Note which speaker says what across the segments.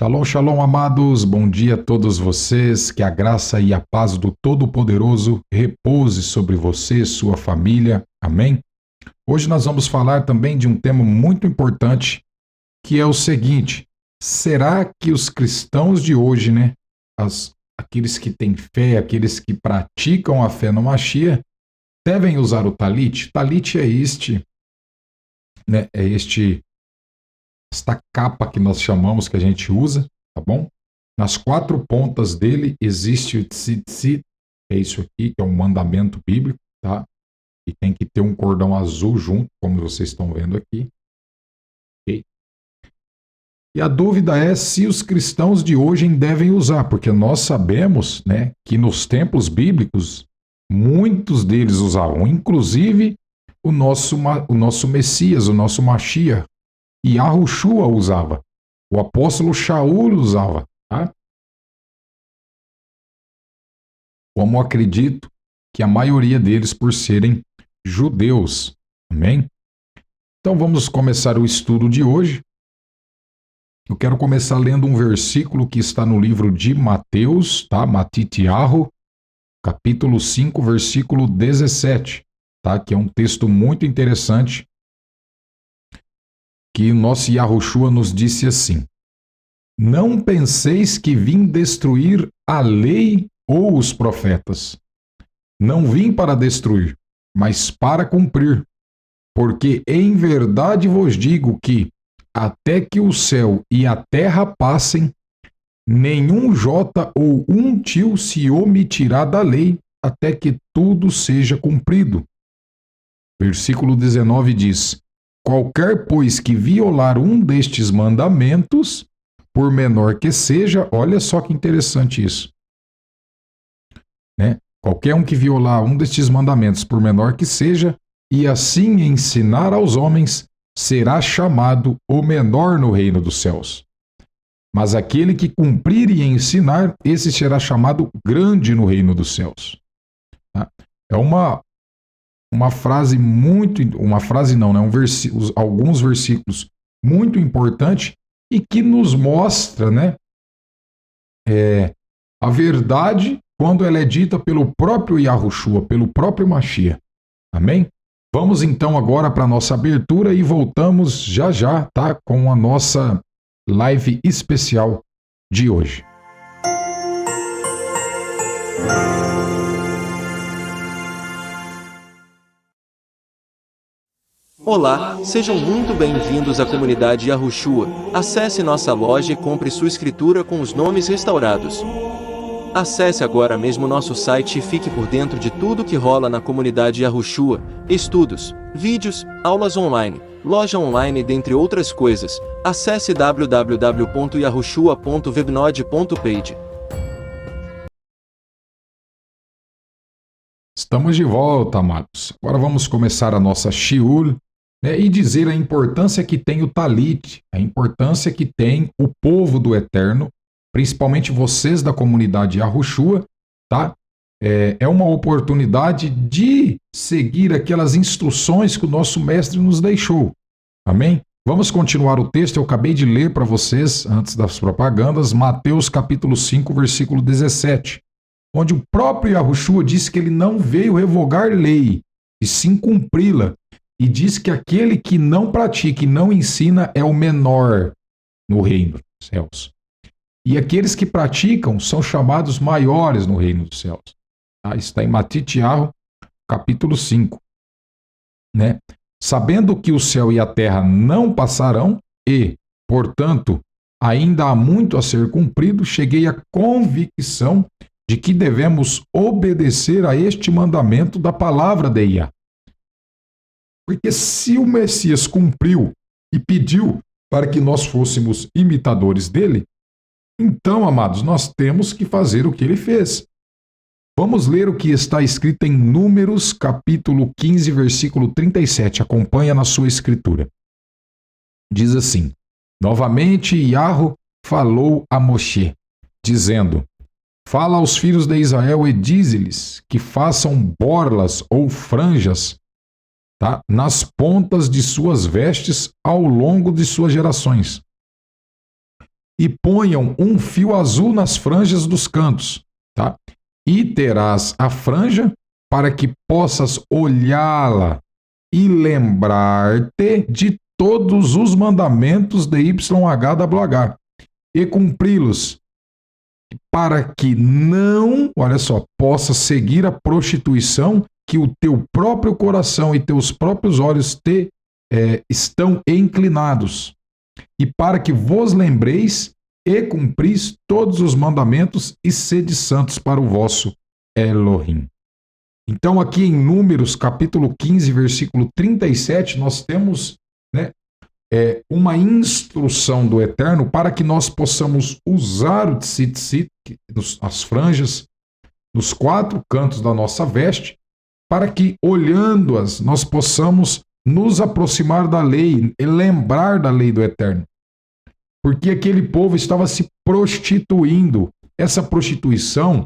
Speaker 1: Shalom, shalom, amados. Bom dia a todos vocês. Que a graça e a paz do Todo-Poderoso repouse sobre você e sua família. Amém? Hoje nós vamos falar também de um tema muito importante, que é o seguinte: será que os cristãos de hoje, aqueles que têm fé, aqueles que praticam a fé no Mashiach, devem usar o talit? Talit é esta capa que nós chamamos, que a gente usa, tá bom? Nas quatro pontas dele existe o tzitzit, é isso aqui, que é um mandamento bíblico, tá? E tem que ter um cordão azul junto, como vocês estão vendo aqui. Okay? E a dúvida é se os cristãos de hoje devem usar, porque nós sabemos, que nos templos bíblicos, muitos deles usavam, inclusive o nosso Messias, o nosso Mashiach, e Yahushua usava. O apóstolo Shaul usava. Tá? Como acredito que a maioria deles por serem judeus. Amém? Então vamos começar o estudo de hoje. Eu quero começar lendo um versículo que está no livro de Mateus, tá? Matitiahu, capítulo 5, versículo 17, tá? Que é um texto muito interessante, que nosso Yahushua nos disse assim: não penseis que vim destruir a lei ou os profetas. Não vim para destruir, mas para cumprir. Porque em verdade vos digo que, até que o céu e a terra passem, nenhum jota ou um tio se omitirá da lei, até que tudo seja cumprido. Versículo 19 diz: qualquer, pois, que violar um destes mandamentos, por menor que seja, olha só que interessante isso, qualquer um que violar um destes mandamentos, por menor que seja, e assim ensinar aos homens, será chamado o menor no reino dos céus. Mas aquele que cumprir e ensinar, esse será chamado grande no reino dos céus. Tá? É alguns versículos muito importantes e que nos mostra, a verdade quando ela é dita pelo próprio Yahushua, pelo próprio Mashiach. Amém? Vamos então agora para a nossa abertura e voltamos já já, tá? Com a nossa live especial de hoje.
Speaker 2: Olá, sejam muito bem-vindos à comunidade Yahushua. Acesse nossa loja e compre sua escritura com os nomes restaurados. Acesse agora mesmo nosso site e fique por dentro de tudo que rola na comunidade Yahushua: estudos, vídeos, aulas online, loja online, dentre outras coisas. Acesse www.yahushua.webnode.page.
Speaker 1: Estamos de volta, amados. Agora vamos começar a nossa shiur, e dizer a importância que tem o talit, a importância que tem o povo do Eterno, principalmente vocês da comunidade Yahushua, tá? É uma oportunidade de seguir aquelas instruções que o nosso mestre nos deixou. Amém? Vamos continuar o texto. Eu acabei de ler para vocês, antes das propagandas, Mateus capítulo 5, versículo 17, onde o próprio Yahushua disse que ele não veio revogar lei, e sim cumpri-la. E diz que aquele que não pratica e não ensina é o menor no reino dos céus. E aqueles que praticam são chamados maiores no reino dos céus. Tá? Está em Matitiahu, capítulo 5. Sabendo que o céu e a terra não passarão e, portanto, ainda há muito a ser cumprido, cheguei à convicção de que devemos obedecer a este mandamento da palavra de Yah. Porque se o Messias cumpriu e pediu para que nós fôssemos imitadores dele, então, amados, nós temos que fazer o que ele fez. Vamos ler o que está escrito em Números, capítulo 15, versículo 37. Acompanha na sua escritura. Diz assim: novamente Yahu falou a Moshe, dizendo: fala aos filhos de Israel e dize-lhes que façam borlas ou franjas, tá, nas pontas de suas vestes ao longo de suas gerações. e ponham um fio azul nas franjas dos cantos, tá? E terás a franja para que possas olhá-la e lembrar-te de todos os mandamentos de YHWH e cumpri-los, para que não, olha só, possa seguir a prostituição que o teu próprio coração e teus próprios olhos estão inclinados, e para que vos lembreis e cumpris todos os mandamentos e sede santos para o vosso Elohim. Então aqui em Números capítulo 15, versículo 37, nós temos, né, uma instrução do Eterno para que nós possamos usar o tzitzit, as franjas, nos 4 cantos da nossa veste, para que, olhando-as, nós possamos nos aproximar da lei e lembrar da lei do Eterno. Porque aquele povo estava se prostituindo. Essa prostituição,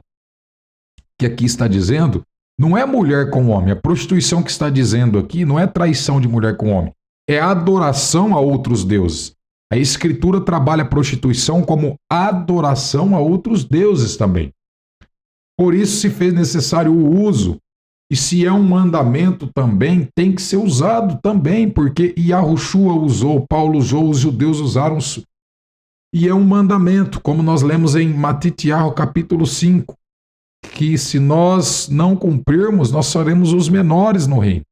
Speaker 1: que aqui está dizendo, não é mulher com homem. A prostituição que está dizendo aqui não é traição de mulher com homem. É adoração a outros deuses. A Escritura trabalha a prostituição como adoração a outros deuses também. Por isso se fez necessário o uso. E se é um mandamento também, tem que ser usado também, porque Yahushua usou, Paulo usou, os judeus usaram. E é um mandamento, como nós lemos em Matitiahu capítulo 5, que se nós não cumprirmos, nós seremos os menores no reino.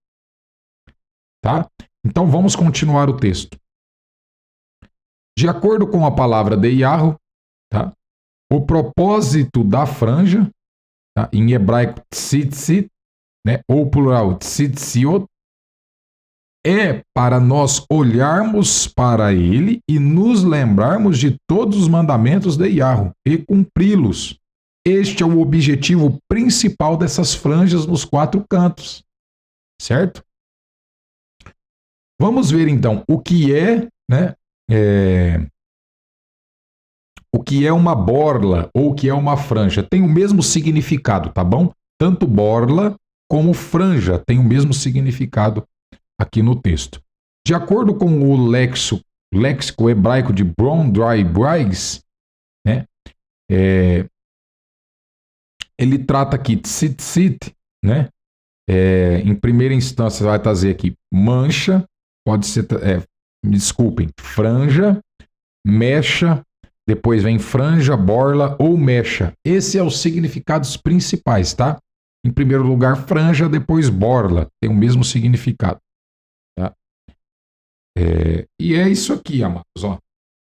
Speaker 1: Tá? Então vamos continuar o texto. De acordo com a palavra de Yahu, tá? O propósito da franja, tá? Em hebraico tzitzit, né? Ou plural tzitziot, é para nós olharmos para ele e nos lembrarmos de todos os mandamentos de Yahu e cumpri-los. Este é o objetivo principal dessas franjas nos 4 cantos. Certo? Vamos ver então o que é, né, o que é uma borla ou o que é uma franja. Tem o mesmo significado, tá bom? Tanto borla como franja tem o mesmo significado aqui no texto. De acordo com o léxico hebraico de Brondry Briggs, né, ele trata aqui tzitzit, né? Em primeira instância vai trazer aqui mancha, pode ser, me desculpem, franja, mecha, depois vem franja, borla ou mecha. Esse é os significados principais, tá? Em primeiro lugar, franja, depois borla, tem o mesmo significado. Tá? E é isso aqui, amados. Ó,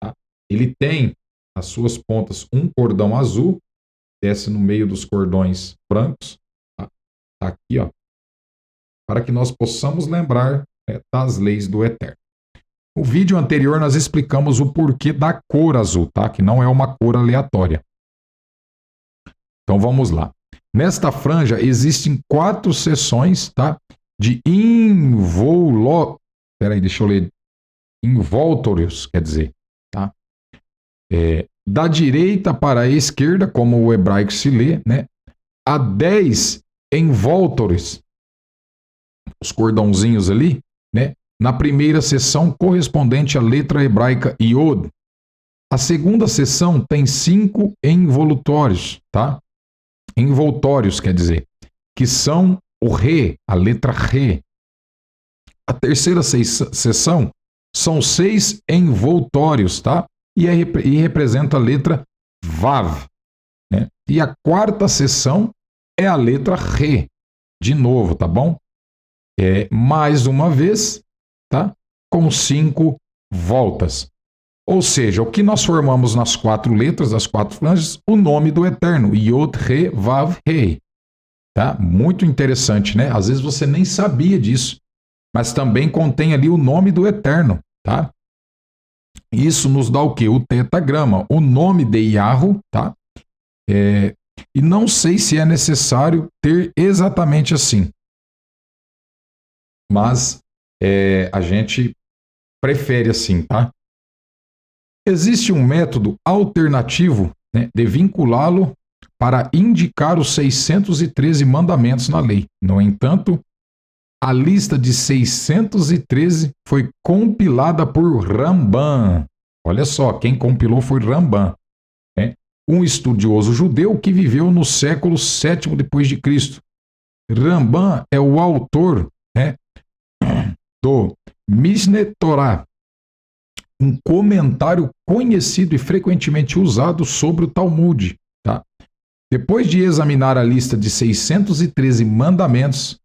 Speaker 1: tá? Ele tem as suas pontas um cordão azul, desce no meio dos cordões brancos, tá? Aqui, ó, para que nós possamos lembrar, né, das leis do Eterno. No vídeo anterior nós explicamos o porquê da cor azul, tá? Que não é uma cor aleatória. Então vamos lá. Nesta franja existem 4 seções, tá? De involtórios, quer dizer, tá? Da direita para a esquerda, como o hebraico se lê, né? Há 10 envoltórios, os cordãozinhos ali, né? Na primeira seção correspondente à letra hebraica Iod. A segunda seção tem 5 envoltórios, tá? Envoltórios, quer dizer, que são o Re, a letra Re. A terceira seção são 6 envoltórios, tá? E representa a letra Vav, né? E a quarta seção é a letra Re, de novo, tá bom? Mais uma vez, tá? Com 5 voltas. Ou seja, o que nós formamos nas 4 letras, das 4 franjas, o nome do Eterno, Yod, Re, Vav, Rei. Tá? Muito interessante, né? Às vezes você nem sabia disso, mas também contém ali o nome do Eterno, tá? Isso nos dá o quê? O tetagrama, o nome de Yahu, tá? E não sei se é necessário ter exatamente assim, mas a gente prefere assim, tá? Existe um método alternativo, né, de vinculá-lo para indicar os 613 mandamentos na lei. No entanto, a lista de 613 foi compilada por Ramban, Olha só, quem compilou foi Rambam, né? Um estudioso judeu que viveu no século VII depois de Cristo. Rambam é o autor, né, do Mishneh Torah, um comentário conhecido e frequentemente usado sobre o Talmud. Tá? Depois de examinar a lista de 613 mandamentos,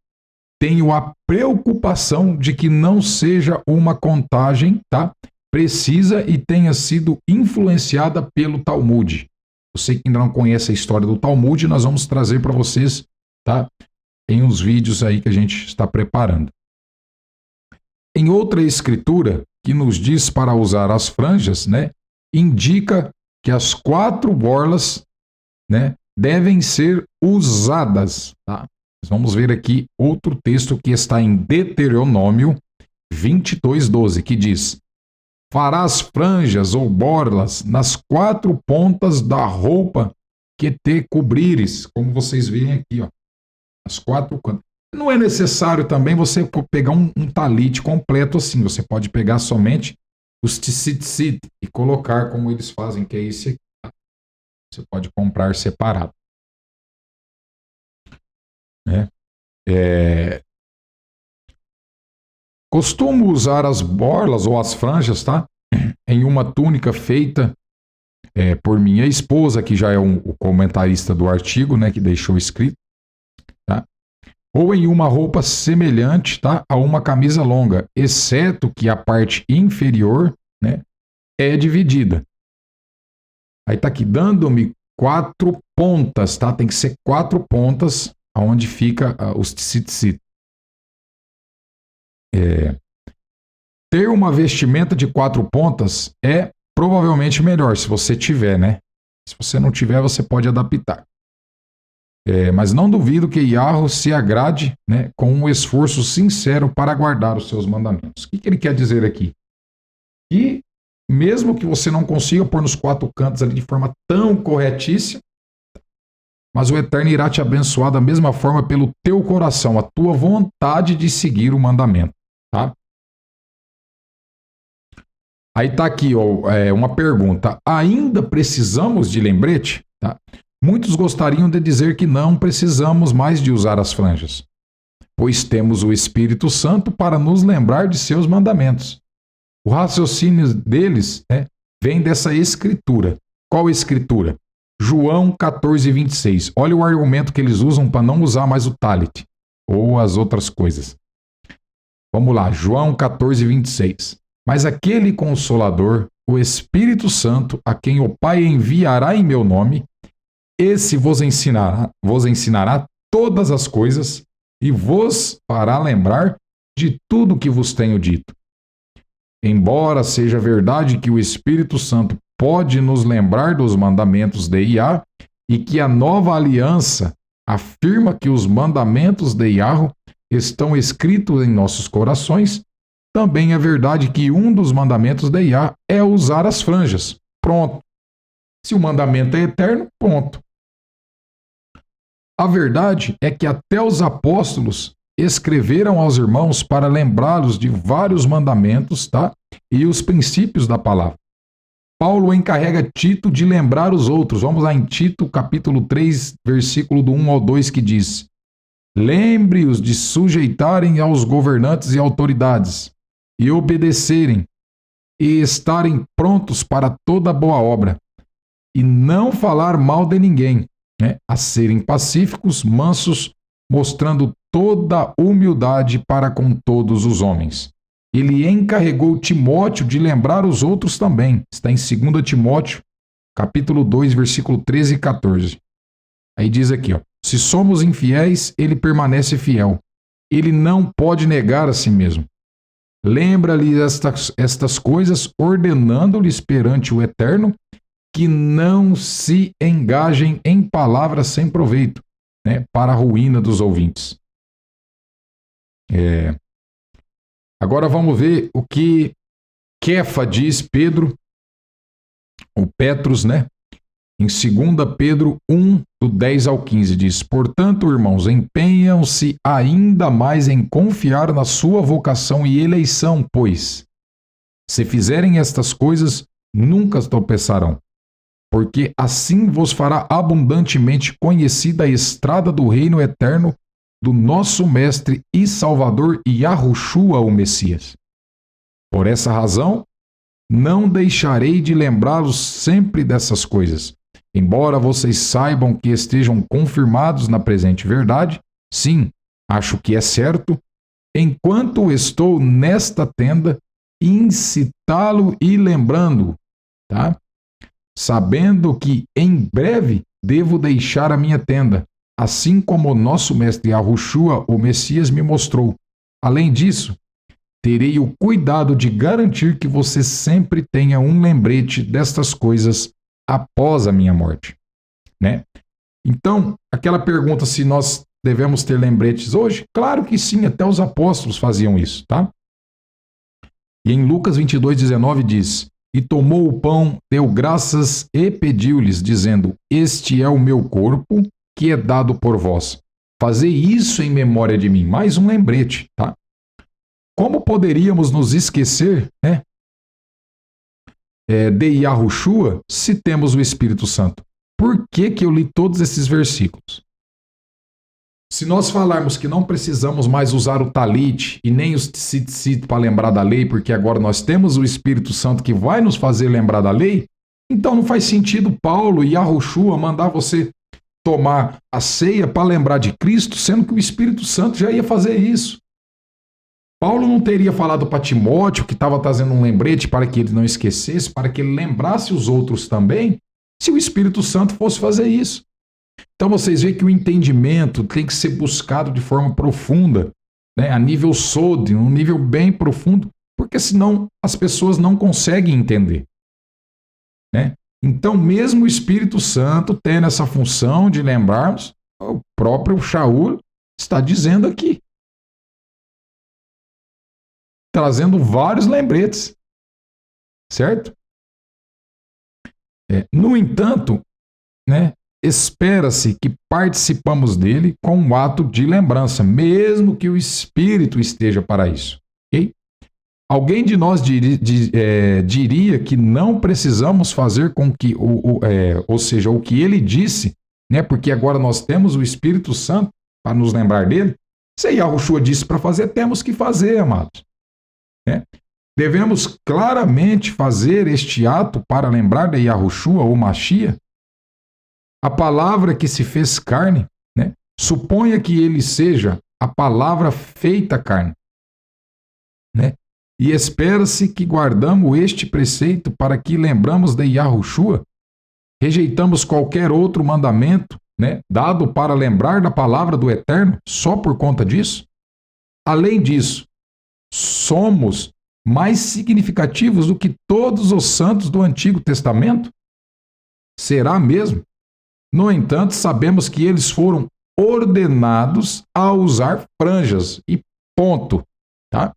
Speaker 1: tenho a preocupação de que não seja uma contagem, tá, precisa e tenha sido influenciada pelo Talmud. Você que ainda não conhece a história do Talmud, nós vamos trazer para vocês, tá, em uns vídeos aí que a gente está preparando. Em outra escritura que nos diz para usar as franjas, né, indica que as 4 borlas, né, devem ser usadas. Tá? Vamos ver aqui outro texto que está em Deuteronômio 22:12, que diz: farás franjas ou borlas nas 4 pontas da roupa que te cobrires, como vocês veem aqui, ó, as 4 cantos. Não é necessário também você pegar um talite completo assim, você pode pegar somente os tzitzit e colocar como eles fazem, que é esse aqui. Tá? Você pode comprar separado. Costumo usar as borlas ou as franjas, tá? Em uma túnica feita por minha esposa, que já é o comentarista do artigo, né, que deixou escrito, tá? Ou em uma roupa semelhante, tá, a uma camisa longa, exceto que a parte inferior, né, é dividida. Aí tá aqui, dando-me 4 pontas, tá? Tem que ser 4 pontas aonde fica os tzitzit. Ter uma vestimenta de 4 pontas é provavelmente melhor, se você tiver, né? Se você não tiver, você pode adaptar. Mas não duvido que Yahweh se agrade, né, com um esforço sincero para guardar os seus mandamentos. O que ele quer dizer aqui? Que mesmo que você não consiga pôr nos 4 cantos ali de forma tão corretíssima, mas o Eterno irá te abençoar da mesma forma pelo teu coração, a tua vontade de seguir o mandamento. Tá? Aí está aqui uma pergunta. Ainda precisamos de lembrete? Tá? Muitos gostariam de dizer que não precisamos mais de usar as franjas, pois temos o Espírito Santo para nos lembrar de seus mandamentos. O raciocínio deles vem dessa escritura. Qual escritura? João 14:26. Olha o argumento que eles usam para não usar mais o talit ou as outras coisas. Vamos lá, João 14:26. Mas aquele Consolador, o Espírito Santo, a quem o Pai enviará em meu nome, esse vos ensinará todas as coisas e vos fará lembrar de tudo que vos tenho dito. Embora seja verdade que o Espírito Santo pode nos lembrar dos mandamentos de Yah e que a nova aliança afirma que os mandamentos de Yahweh estão escritos em nossos corações, também é verdade que um dos mandamentos de Yah é usar as franjas. Pronto. Se o mandamento é eterno, ponto. A verdade é que até os apóstolos escreveram aos irmãos para lembrá-los de vários mandamentos, tá? E os princípios da palavra. Paulo encarrega Tito de lembrar os outros. Vamos lá em Tito, capítulo 3, versículo do 1 ao 2, que diz: lembre-os de sujeitarem aos governantes e autoridades, e obedecerem, e estarem prontos para toda boa obra, e não falar mal de ninguém, né? A serem pacíficos, mansos, mostrando toda humildade para com todos os homens. Ele encarregou Timóteo de lembrar os outros também. Está em 2 Timóteo, capítulo 2, versículo 13 e 14. Aí diz aqui, ó: se somos infiéis, ele permanece fiel. Ele não pode negar a si mesmo. Lembra-lhes estas coisas, ordenando-lhes perante o Eterno que não se engajem em palavras sem proveito, né, para a ruína dos ouvintes. Agora vamos ver o que Kefa diz, Pedro, ou Petrus, né? Em 2 Pedro 1, do 10 ao 15, diz: portanto, irmãos, empenham-se ainda mais em confiar na sua vocação e eleição, pois, se fizerem estas coisas, nunca tropeçarão, porque assim vos fará abundantemente conhecida a estrada do reino eterno do nosso Mestre e Salvador Yahushua, o Messias. Por essa razão, não deixarei de lembrá-los sempre dessas coisas. Embora vocês saibam que estejam confirmados na presente verdade, sim, acho que é certo, enquanto estou nesta tenda, incitá-lo e lembrando, tá? Sabendo que em breve devo deixar a minha tenda, assim como o nosso mestre Yahushua, o Messias, me mostrou. Além disso, terei o cuidado de garantir que você sempre tenha um lembrete destas coisas após a minha morte, né? Então, aquela pergunta se nós devemos ter lembretes hoje, claro que sim, até os apóstolos faziam isso, tá? E em Lucas 22:19 diz: E tomou o pão, deu graças e pediu-lhes, dizendo: Este é o meu corpo, que é dado por vós. Fazei isso em memória de mim. Mais um lembrete, tá? Como poderíamos nos esquecer, né, de Yahushua se temos o Espírito Santo? Por que eu li todos esses versículos? Se nós falarmos que não precisamos mais usar o talit e nem o tzitzit para lembrar da lei, porque agora nós temos o Espírito Santo que vai nos fazer lembrar da lei, então não faz sentido Paulo e Yahushua mandar você tomar a ceia para lembrar de Cristo, sendo que o Espírito Santo já ia fazer isso. Paulo não teria falado para Timóteo, que estava trazendo um lembrete para que ele não esquecesse, para que ele lembrasse os outros também, se o Espírito Santo fosse fazer isso. Então vocês veem que o entendimento tem que ser buscado de forma profunda, né? A nível sod, um nível bem profundo, porque senão as pessoas não conseguem entender, né? Então mesmo o Espírito Santo tendo essa função de lembrarmos, o próprio Shaul está dizendo aqui, trazendo vários lembretes, certo? No entanto, né, espera-se que participamos dele com um ato de lembrança, mesmo que o Espírito esteja para isso. Okay? Alguém de nós diria que não precisamos fazer com que, ou seja, o que ele disse, né, porque agora nós temos o Espírito Santo para nos lembrar dele. Se Yahushua disse para fazer, temos que fazer, amados. Né? Devemos claramente fazer este ato para lembrar de Yahushua ou Mashiach. A palavra que se fez carne, né? Suponha que ele seja a palavra feita carne, né? E espera-se que guardamos este preceito para que lembramos de Yahushua, rejeitamos qualquer outro mandamento, né, dado para lembrar da palavra do Eterno só por conta disso. Além disso, somos mais significativos do que todos os santos do Antigo Testamento? Será mesmo? No entanto, sabemos que eles foram ordenados a usar franjas e ponto, tá?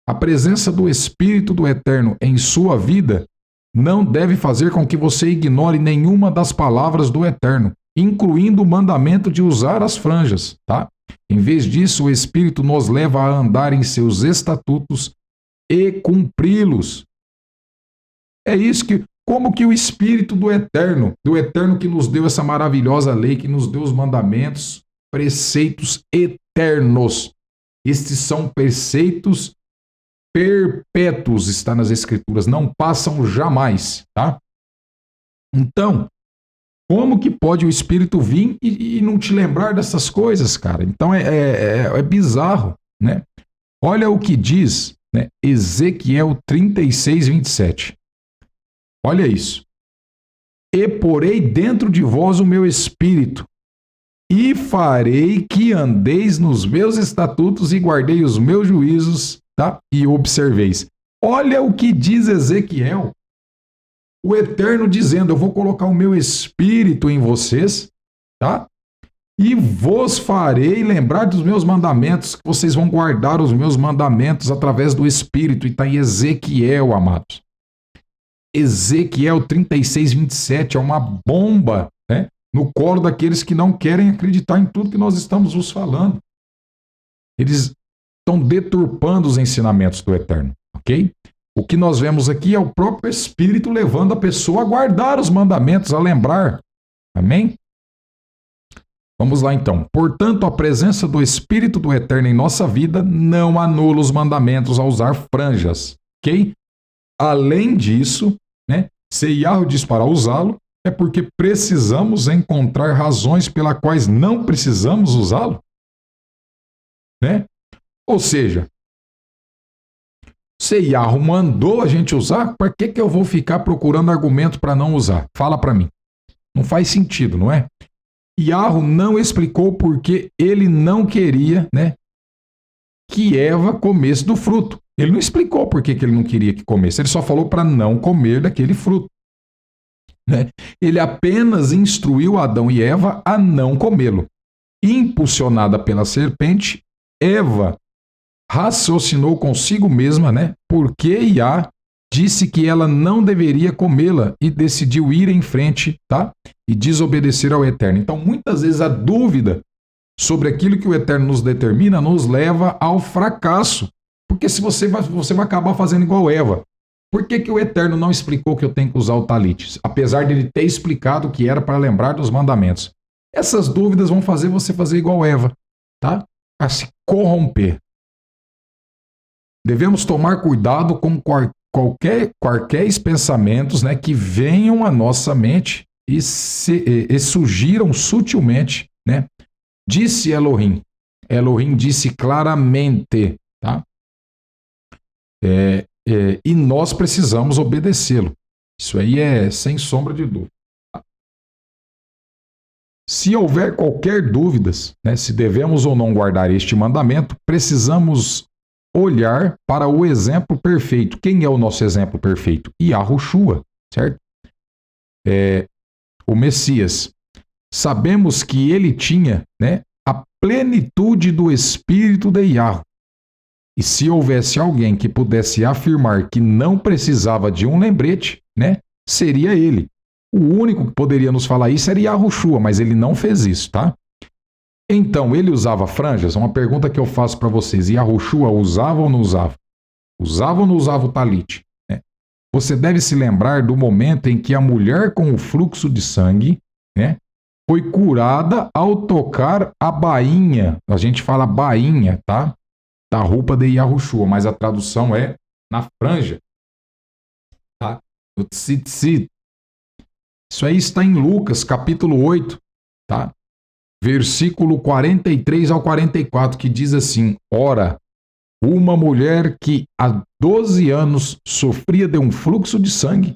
Speaker 1: A presença do Espírito do Eterno em sua vida não deve fazer com que você ignore nenhuma das palavras do Eterno, incluindo o mandamento de usar as franjas, tá? Em vez disso, o Espírito nos leva a andar em seus estatutos e cumpri-los. É isso que, como que o Espírito do Eterno que nos deu essa maravilhosa lei, que nos deu os mandamentos, preceitos eternos. Estes são preceitos perpétuos, está nas Escrituras, não passam jamais, tá? Então, como que pode o Espírito vir e não te lembrar dessas coisas, cara? Então é bizarro, né? Olha o que diz, né, Ezequiel 36:27. Olha isso. E porei dentro de vós o meu espírito, e farei que andeis nos meus estatutos e guardei os meus juízos, tá? E observeis. Olha o que diz Ezequiel. O Eterno dizendo: eu vou colocar o meu espírito em vocês, tá? E vos farei lembrar dos meus mandamentos, que vocês vão guardar os meus mandamentos através do Espírito. E está em Ezequiel, amados. Ezequiel 36:27 é uma bomba, né, no colo daqueles que não querem acreditar em tudo que nós estamos vos falando. Eles estão deturpando os ensinamentos do Eterno, ok? O que nós vemos aqui é o próprio Espírito levando a pessoa a guardar os mandamentos, a lembrar. Amém? Vamos lá então. Portanto, a presença do Espírito do Eterno em nossa vida não anula os mandamentos ao usar franjas, ok? Além disso, né, se Yahweh diz para usá-lo, é porque precisamos encontrar razões pelas quais não precisamos usá-lo, né? Ou seja, se Yahweh mandou a gente usar, para que eu vou ficar procurando argumento para não usar? Fala para mim. Não faz sentido, não é? Yahweh não explicou porque ele não queria, né, que Eva comesse do fruto. Ele não explicou por que ele não queria que comesse. Ele só falou para não comer daquele fruto, né? Ele apenas instruiu Adão e Eva a não comê-lo. Impulsionada pela serpente, Eva raciocinou consigo mesma, né? Porque Yah disse que ela não deveria comê-la e decidiu ir em frente, tá? E desobedecer ao Eterno. Então, muitas vezes a dúvida sobre aquilo que o Eterno nos determina nos leva ao fracasso. Porque se você vai acabar fazendo igual Eva. Por que o Eterno não explicou que eu tenho que usar o talite? Apesar de ele ter explicado que era para lembrar dos mandamentos. Essas dúvidas vão fazer você fazer igual Eva, tá? A se corromper. Devemos tomar cuidado com qualquer pensamentos, né, que venham à nossa mente e surgiram sutilmente, né? Disse Elohim. Elohim disse claramente, tá? E nós precisamos obedecê-lo. Isso aí é sem sombra de dúvida. Se houver qualquer dúvidas, né, se devemos ou não guardar este mandamento, precisamos olhar para o exemplo perfeito. Quem é o nosso exemplo perfeito? Yahushua, certo? O Messias. Sabemos que ele tinha, né, a plenitude do Espírito de Yahweh. E se houvesse alguém que pudesse afirmar que não precisava de um lembrete, né, seria ele. O único que poderia nos falar isso era Yahushua, mas ele não fez isso, tá? Então, ele usava franjas? Uma pergunta que eu faço para vocês. Yahushua usava ou não usava? Usava ou não usava o talite? Né? Você deve se lembrar do momento em que a mulher com o fluxo de sangue, né, foi curada ao tocar a bainha. A gente fala bainha, tá? Da roupa de Yahushua, mas a tradução é na franja. Tá? O tzitzit. Isso aí está em Lucas, capítulo 8, tá? Versículo 43 ao 44, que diz assim: Ora, uma mulher que há 12 anos sofria de um fluxo de sangue,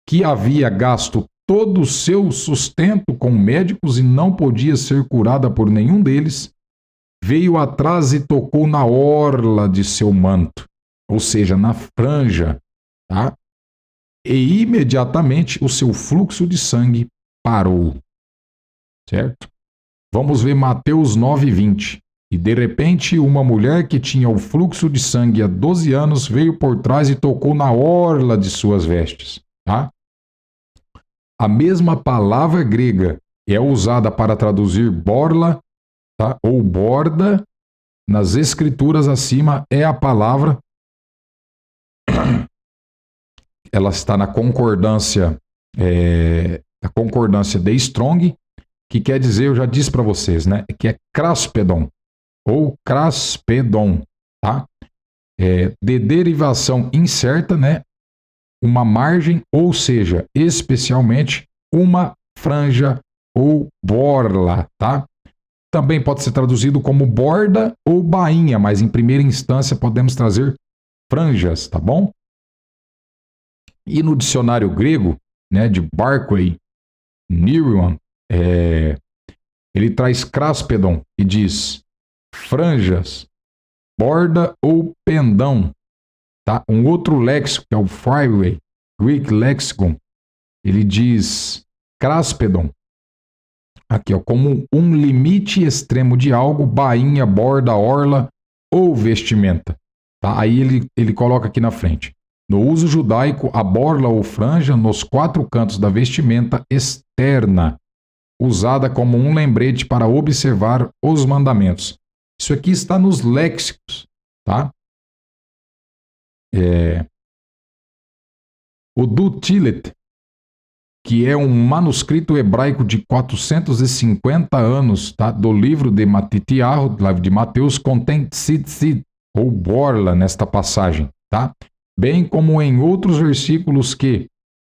Speaker 1: que havia gasto todo o seu sustento com médicos e não podia ser curada por nenhum deles, veio atrás e tocou na orla de seu manto, ou seja, na franja, tá? E imediatamente o seu fluxo de sangue parou. Certo? Vamos ver Mateus 9:20. E de repente uma mulher que tinha o fluxo de sangue há 12 anos veio por trás e tocou na orla de suas vestes. Tá? A mesma palavra grega é usada para traduzir borla, tá? Ou borda. Nas escrituras acima é a palavra. Ela está na concordância, de Strong, que quer dizer, eu já disse para vocês, né, que é craspedon, ou craspedon, tá? De derivação incerta, né, uma margem, ou seja, especialmente uma franja ou borla, tá? Também pode ser traduzido como borda ou bainha, mas em primeira instância podemos trazer franjas, tá bom? E no dicionário grego, né, de Barclay, Newman, ele traz craspedon e diz franjas, borda ou pendão. Tá? Um outro léxico, que é o Freeway, Greek Lexicon, ele diz craspedon, aqui, ó, como um limite extremo de algo, bainha, borda, orla ou vestimenta. Tá? Aí ele coloca aqui na frente. No uso judaico, a borla ou franja nos 4 cantos da vestimenta externa, usada como um lembrete para observar os mandamentos. Isso aqui está nos léxicos, tá? O Dutillet, que é um manuscrito hebraico de 450 anos, tá? Do livro de Matitiahu, do livro de Mateus, contém tzitzit, ou borla, nesta passagem, tá? Bem como em outros versículos que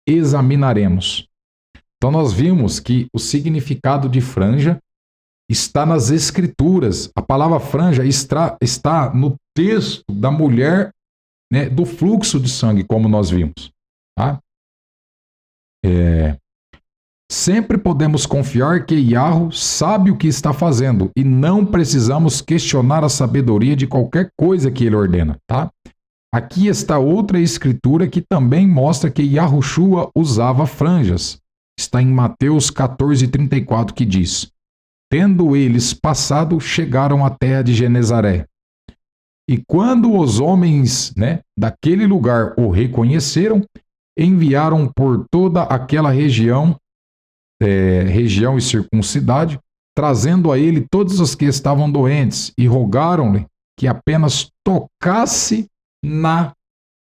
Speaker 1: examinaremos. Então nós vimos que o significado de franja está nas escrituras. A palavra franja está no texto da mulher, né, do fluxo de sangue, como nós vimos. Tá? Sempre podemos confiar que Yahweh sabe o que está fazendo e não precisamos questionar a sabedoria de qualquer coisa que ele ordena. Tá? Aqui está outra escritura que também mostra que Yahushua usava franjas. Está em Mateus 14:34, que diz: tendo eles passado, chegaram à terra de Genezaré. E quando os homens, né, daquele lugar o reconheceram, enviaram por toda aquela região e circuncidade, trazendo a ele todos os que estavam doentes, e rogaram-lhe que apenas tocasse na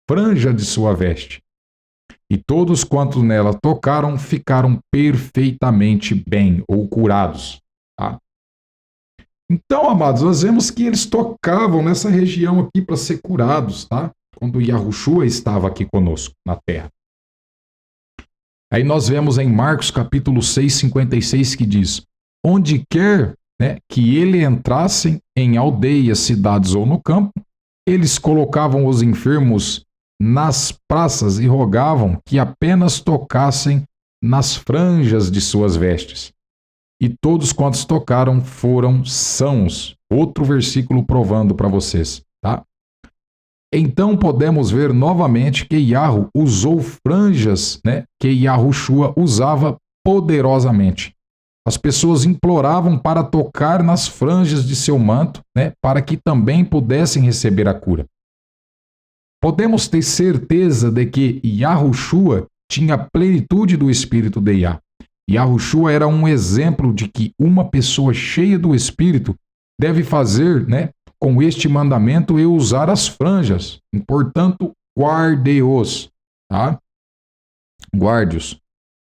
Speaker 1: franja de sua veste. E todos quantos nela tocaram ficaram perfeitamente bem, ou curados. Tá? Então, amados, nós vemos que eles tocavam nessa região aqui para ser curados, tá? Quando Yahushua estava aqui conosco na terra. Aí nós vemos em Marcos capítulo 6, 56, que diz: onde quer, né, que ele entrassem, em aldeias, cidades ou no campo, eles colocavam os enfermos nas praças e rogavam que apenas tocassem nas franjas de suas vestes. E todos quantos tocaram foram sãos. Outro versículo provando para vocês, tá? Então podemos ver novamente que Yahweh usou franjas, né, que Yahushua usava poderosamente. As pessoas imploravam para tocar nas franjas de seu manto, né, para que também pudessem receber a cura. Podemos ter certeza de que Yahushua tinha a plenitude do Espírito de Yah. Yahushua era um exemplo de que uma pessoa cheia do Espírito deve fazer, né, com este mandamento e usar as franjas. Portanto, guarde-os. Tá? Guarde-os.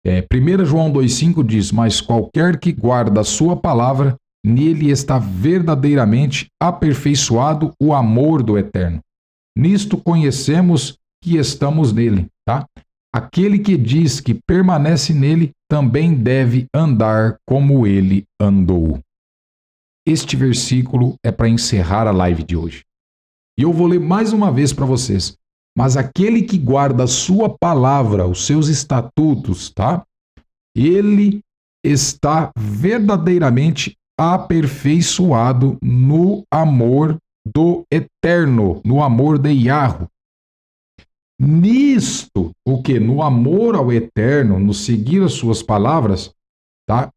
Speaker 1: 1 João 2,5 diz: mas qualquer que guarda a sua palavra, nele está verdadeiramente aperfeiçoado o amor do Eterno. Nisto conhecemos que estamos nele. Tá? Aquele que diz que permanece nele, também deve andar como ele andou. Este versículo é para encerrar a live de hoje. E eu vou ler mais uma vez para vocês. Mas aquele que guarda a sua palavra, os seus estatutos, tá? Ele está verdadeiramente aperfeiçoado no amor do Eterno, no amor de Yahweh. Nisto, o que? No amor ao Eterno, no seguir as suas palavras, tá?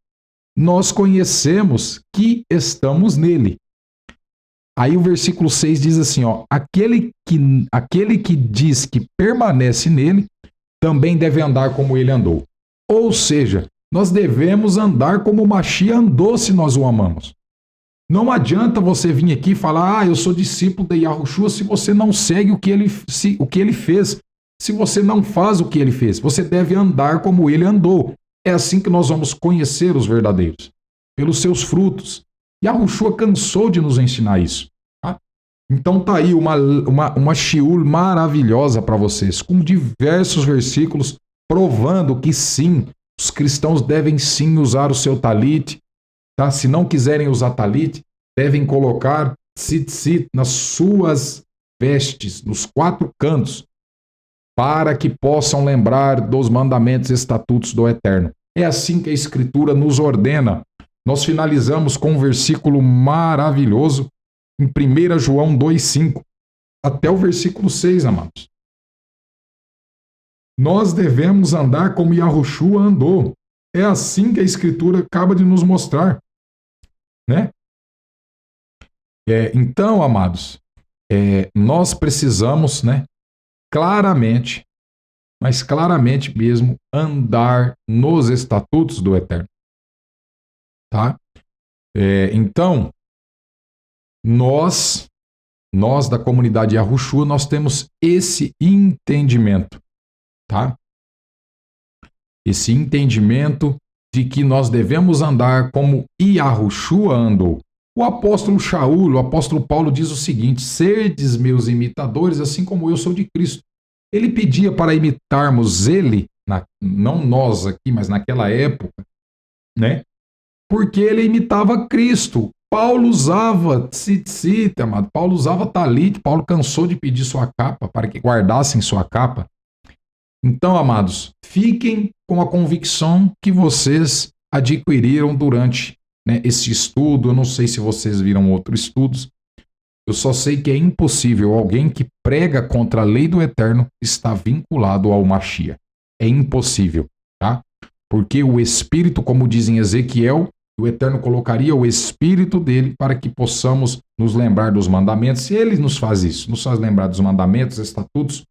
Speaker 1: Nós conhecemos que estamos nele. Aí o versículo 6 diz assim, ó: aquele que diz que permanece nele, também deve andar como ele andou. Ou seja, nós devemos andar como o Mashiach andou se nós o amamos. Não adianta você vir aqui e falar: eu sou discípulo de Yahushua, se você não segue o que ele fez, se você não faz o que ele fez. Você deve andar como ele andou. É assim que nós vamos conhecer os verdadeiros, pelos seus frutos. Yahushua cansou de nos ensinar isso. Tá? Então tá aí uma shiur maravilhosa para vocês, com diversos versículos provando que sim, os cristãos devem sim usar o seu talit. Tá? Se não quiserem usar talit, devem colocar tzitzit nas suas vestes, nos 4 cantos, para que possam lembrar dos mandamentos e estatutos do Eterno. É assim que a Escritura nos ordena. Nós finalizamos com um versículo maravilhoso em 1 João 2,5, até o versículo 6, amados. Nós devemos andar como Yahushua andou. É assim que a Escritura acaba de nos mostrar. Né? Então, amados, nós precisamos, né, claramente, mas claramente mesmo, andar nos estatutos do Eterno. Tá? Então, nós nós da comunidade Yahushua, nós temos esse entendimento, tá? Esse entendimento de que nós devemos andar como Yahushua andou. O apóstolo Shaul, o apóstolo Paulo diz o seguinte: serdes meus imitadores, assim como eu sou de Cristo. Ele pedia para imitarmos ele, não nós aqui, mas naquela época, né? Porque ele imitava Cristo. Paulo usava tzitzit, amado. Paulo usava talit. Paulo cansou de pedir sua capa para que guardassem sua capa. Então, amados, fiquem com a convicção que vocês adquiriram durante, né, esse estudo. Eu não sei se vocês viram outros estudos. Eu só sei que é impossível alguém que prega contra a lei do Eterno estar vinculado ao Mashiach. É impossível, tá? Porque o Espírito, como diz em Ezequiel, o Eterno colocaria o Espírito dele para que possamos nos lembrar dos mandamentos. E ele nos faz isso, nos faz lembrar dos mandamentos, estatutos,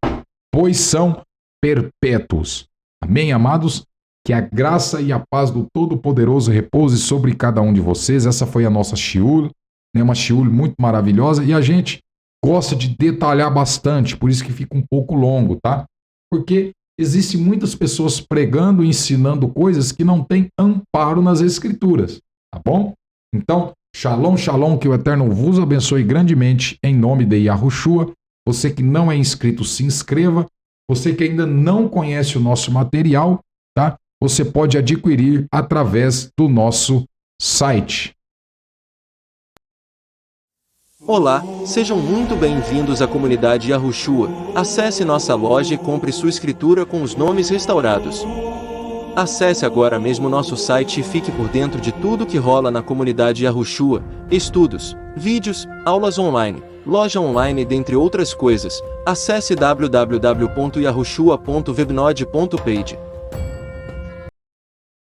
Speaker 1: pois são perpétuos. Amém, amados? Que a graça e a paz do Todo-Poderoso repouse sobre cada um de vocês. Essa foi a nossa shiur, né? Uma shiur muito maravilhosa, e a gente gosta de detalhar bastante, por isso que fica um pouco longo, tá? Porque existem muitas pessoas pregando e ensinando coisas que não têm amparo nas Escrituras, tá bom? Então, shalom, shalom, que o Eterno vos abençoe grandemente em nome de Yahushua. Você que não é inscrito, se inscreva. Você que ainda não conhece o nosso material, tá? Você pode adquirir através do nosso site.
Speaker 2: Olá, sejam muito bem-vindos à comunidade Yahushua. Acesse nossa loja e compre sua escritura com os nomes restaurados. Acesse agora mesmo nosso site e fique por dentro de tudo que rola na comunidade Yahushua: estudos, vídeos, aulas online, loja online, dentre outras coisas. Acesse www.yahushua.webnode.page.